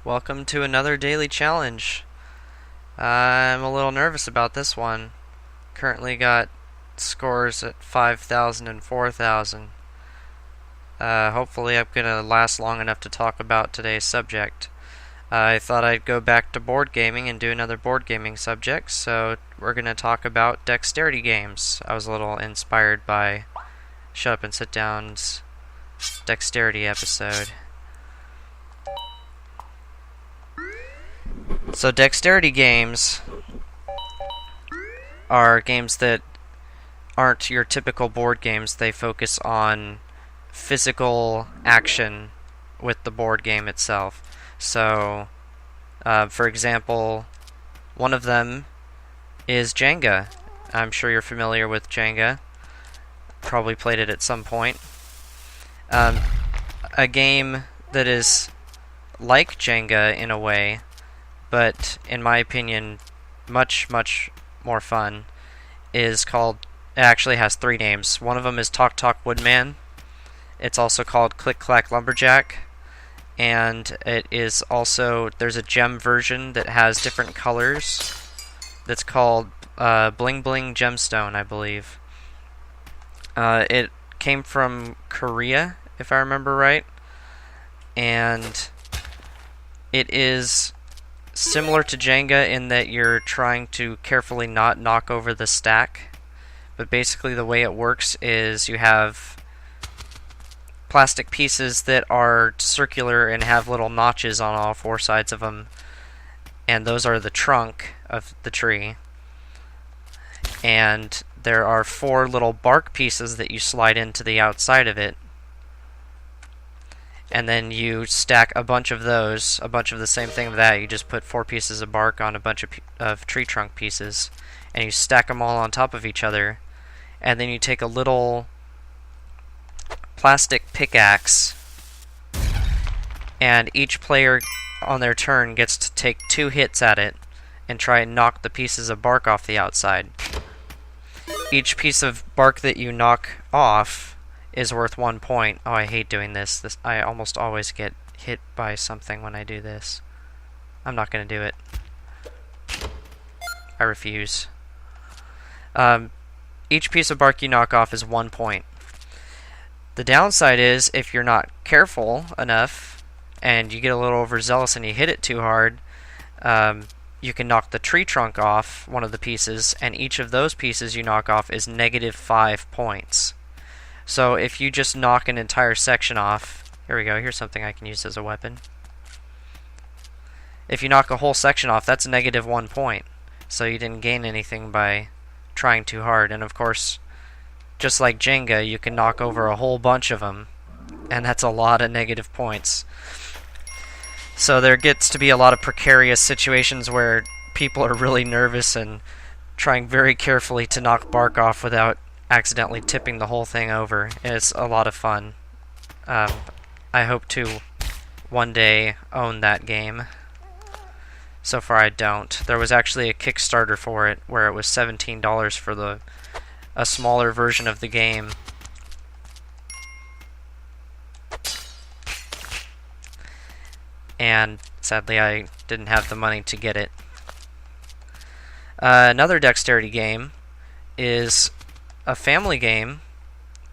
Welcome to another daily challenge. I'm a little nervous about this one. Currently got scores at 5,000 and 4,000. Hopefully I'm gonna last long enough to talk about today's subject. I thought I'd go back to board gaming and do another board gaming subject, so we're gonna talk about dexterity games. I was a little inspired by Shut Up and Sit Down's dexterity episode. So dexterity games are games that aren't your typical board games. They focus on physical action with the board game itself. So, for example, one of them is Jenga. I'm sure you're familiar with Jenga. Probably played it at some point. A game that is like Jenga in a way, but in my opinion much more fun, is called, it actually has three names. One of them is Talk Talk Woodman. It's also called Click Clack Lumberjack, and it is also, there's a gem version that has different colors that's called Bling Bling Gemstone, I believe. It came from Korea, if I remember right, and it is similar to Jenga in that you're trying to carefully not knock over the stack, but basically the way it works is you have plastic pieces that are circular and have little notches on all four sides of them, and those are the trunk of the tree. And there are four little bark pieces that you slide into the outside of it, and then you stack a bunch of those, a bunch of the same thing of that. You just put four pieces of bark on a bunch of tree trunk pieces, and you stack them all on top of each other, and then you take a little plastic pickaxe, and each player on their turn gets to take 2 hits at it and try and knock the pieces of bark off the outside. Each piece of bark that you knock off is worth 1 point. Oh, I hate doing this. I almost always get hit by something when I do this. I'm not going to do it. I refuse. Each piece of bark you knock off is 1 point. The downside is, if you're not careful enough and you get a little overzealous and you hit it too hard, you can knock the tree trunk off, one of the pieces, and each of those pieces you knock off is -5 points. So if you just knock an entire section off, here we go, here's something I can use as a weapon. If you knock a whole section off, that's -1 point. So you didn't gain anything by trying too hard. And of course, just like Jenga, you can knock over a whole bunch of them, and that's a lot of negative points. So there gets to be a lot of precarious situations where people are really nervous and trying very carefully to knock bark off without accidentally tipping the whole thing over. It's a lot of fun. I hope to one day own that game. So far I don't. There was actually a Kickstarter for it where it was $17 for a smaller version of the game. And sadly I didn't have the money to get it. Another dexterity game is a family game,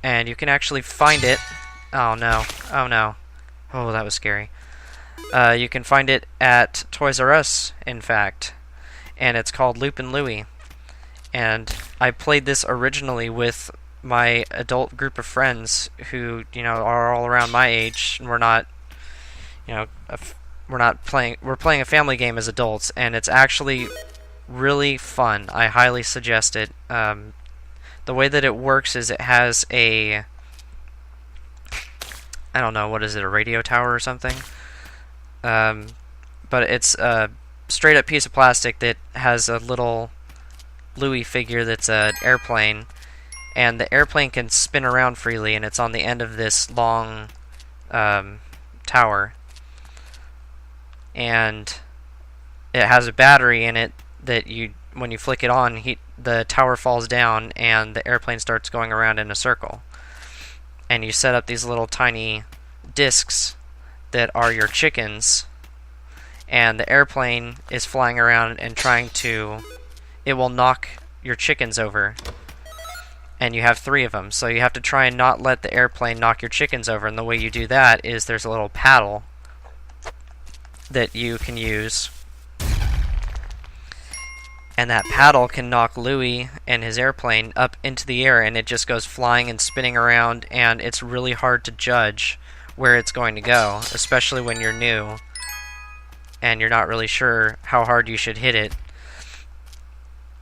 and you can actually find it. Oh no, oh no. Oh, that was scary. You can find it at Toys R Us, in fact, and it's called Loopin' Louie. And I played this originally with my adult group of friends who, are all around my age, and we're not playing, we're playing a family game as adults, and it's actually really fun. I highly suggest it. The way that it works is it has a, I don't know, what is it, a radio tower or something? But it's a straight up piece of plastic that has a little Louie figure that's an airplane, and the airplane can spin around freely, and it's on the end of this long tower. And it has a battery in it that when you flick it on, the tower falls down and the airplane starts going around in a circle. And you set up these little tiny discs that are your chickens, and the airplane is flying around and trying to... It will knock your chickens over. And you have 3 of them, so you have to try and not let the airplane knock your chickens over, and the way you do that is there's a little paddle that you can use. And that paddle can knock Louis and his airplane up into the air, and it just goes flying and spinning around, and it's really hard to judge where it's going to go, especially when you're new and you're not really sure how hard you should hit it.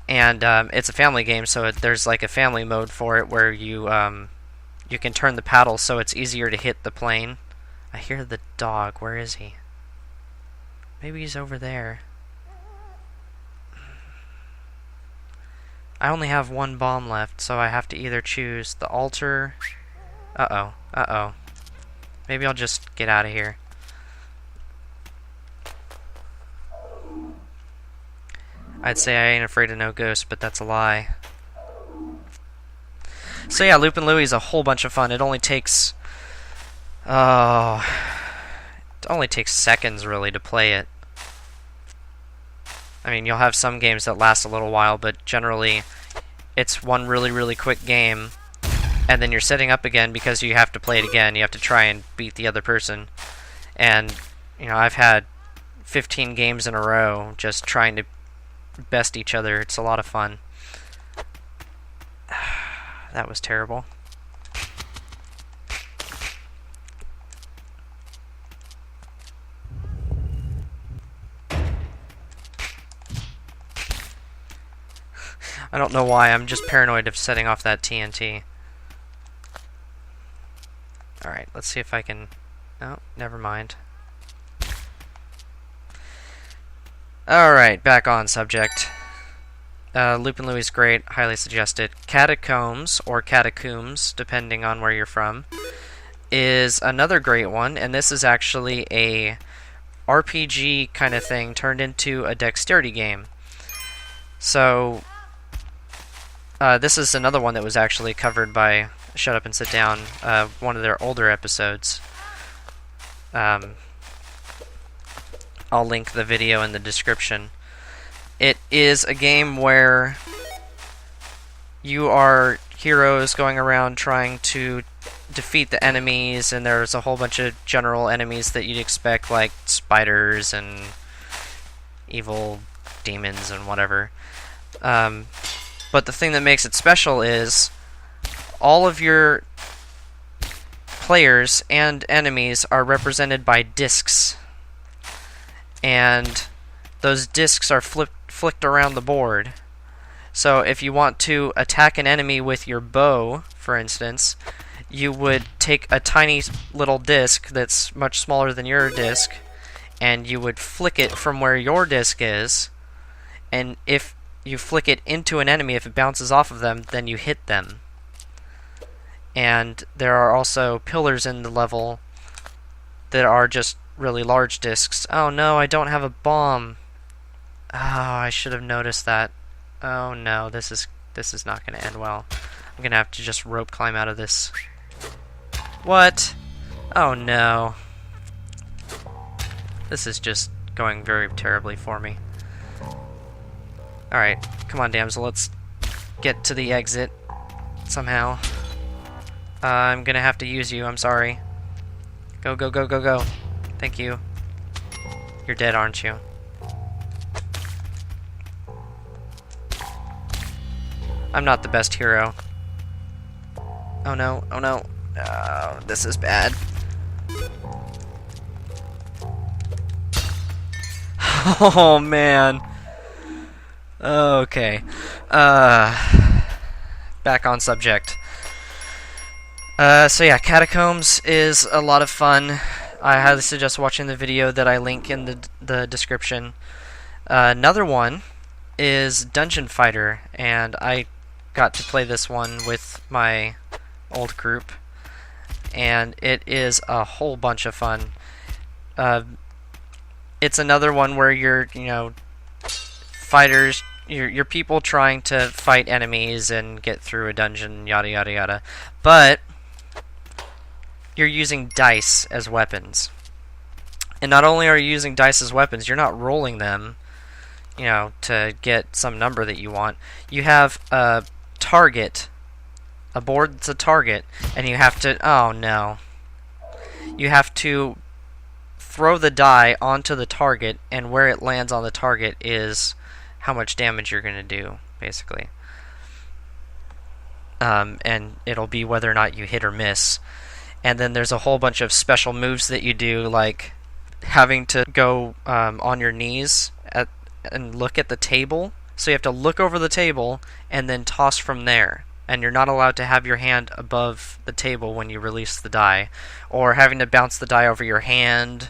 And it's a family game, so there's like a family mode for it where you you can turn the paddle so it's easier to hit the plane. I hear the dog. Where is he? Maybe he's over there. I only have 1 bomb left, so I have to either choose the altar... Uh-oh. Uh-oh. Maybe I'll just get out of here. I'd say I ain't afraid of no ghosts, but that's a lie. So yeah, Loopin' Louie is a whole bunch of fun. It only takes... it only takes seconds, really, to play it. I mean, you'll have some games that last a little while, but generally it's one really, really quick game, and then you're setting up again because you have to play it again. You have to try and beat the other person. And, you know, I've had 15 games in a row just trying to best each other. It's a lot of fun. That was terrible. I don't know why, I'm just paranoid of setting off that TNT. Alright, let's see if I can... Oh, never mind. Alright, back on subject. Loopin' Louie's great, highly suggest it. Catacombs, or Catacombs, depending on where you're from, is another great one, and this is actually a RPG kind of thing turned into a dexterity game. So... this is another one that was actually covered by Shut Up and Sit Down, one of their older episodes. I'll link the video in the description. It is a game where you are heroes going around trying to defeat the enemies, and there's a whole bunch of general enemies that you'd expect, like spiders and evil demons and whatever. But the thing that makes it special is all of your players and enemies are represented by discs. And those discs are flicked around the board. So if you want to attack an enemy with your bow, for instance, you would take a tiny little disc that's much smaller than your disc, and you would flick it from where your disc is, and if you flick it into an enemy, if it bounces off of them, then you hit them. And there are also pillars in the level that are just really large discs. Oh no, I don't have a bomb. Oh, I should have noticed that. Oh no, this is not going to end well. I'm going to have to just rope climb out of this. What? Oh no. This is just going very terribly for me. Alright, come on, damsel, let's get to the exit somehow. I'm gonna have to use you, I'm sorry. Go, go, go, go, go. Thank you. You're dead, aren't you? I'm not the best hero. Oh no, oh no. Oh, this is bad. Oh man. Okay. Back on subject. So yeah, Catacombs is a lot of fun. I highly suggest watching the video that I link in the description. Another one is Dungeon Fighter, and I got to play this one with my old group, and it is a whole bunch of fun. It's another one where you're, you know, fighters, you're people trying to fight enemies and get through a dungeon, yada yada yada, but you're using dice as weapons. And not only are you using dice as weapons, you're not rolling them, to get some number that you want. You have a target, a board that's a target, and you have to, oh no. You have to throw the die onto the target, and where it lands on the target is how much damage you're going to do, basically. And it'll be whether or not you hit or miss. And then there's a whole bunch of special moves that you do, like having to go on your knees and look at the table. So you have to look over the table and then toss from there. And you're not allowed to have your hand above the table when you release the die. Or having to bounce the die over your hand.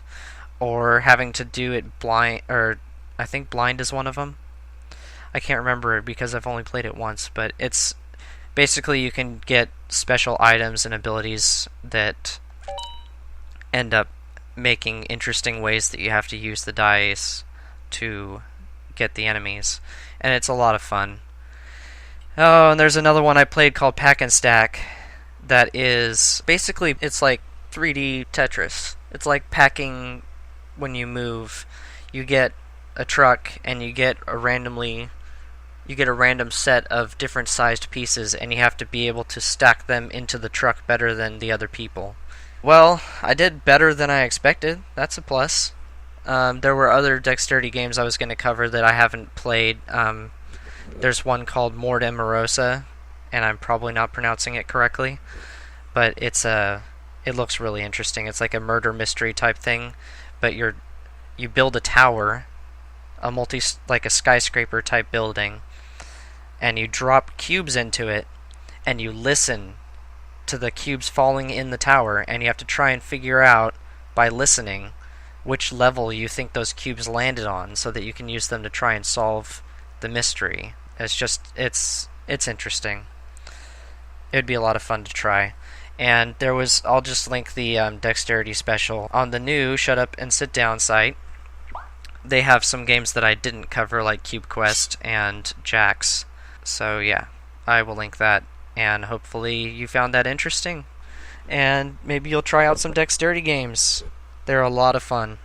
Or having to do it blind, or I think blind is one of them. I can't remember it because I've only played it once, but it's basically you can get special items and abilities that end up making interesting ways that you have to use the dice to get the enemies, and it's a lot of fun. Oh, and there's another one I played called Pack and Stack that is basically, it's like 3D Tetris. It's like packing when you move. You get a truck and you get a random set of different sized pieces, and you have to be able to stack them into the truck better than the other people. Well, I did better than I expected. That's a plus. There were other Dexterity games I was going to cover that I haven't played. There's one called Mort Amorosa, and I'm probably not pronouncing it correctly, but it looks really interesting. It's like a murder mystery type thing, but you build a tower, like a skyscraper type building, and you drop cubes into it, and you listen to the cubes falling in the tower, and you have to try and figure out, by listening, which level you think those cubes landed on, so that you can use them to try and solve the mystery. It's interesting. It would be a lot of fun to try. And I'll just link the Dexterity special on the new Shut Up and Sit Down site. They have some games that I didn't cover, like Cube Quest and Jax. So yeah, I will link that, and hopefully you found that interesting. And maybe you'll try out some Dexterity games. They're a lot of fun.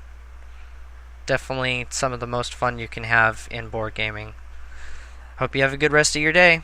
Definitely some of the most fun you can have in board gaming. Hope you have a good rest of your day.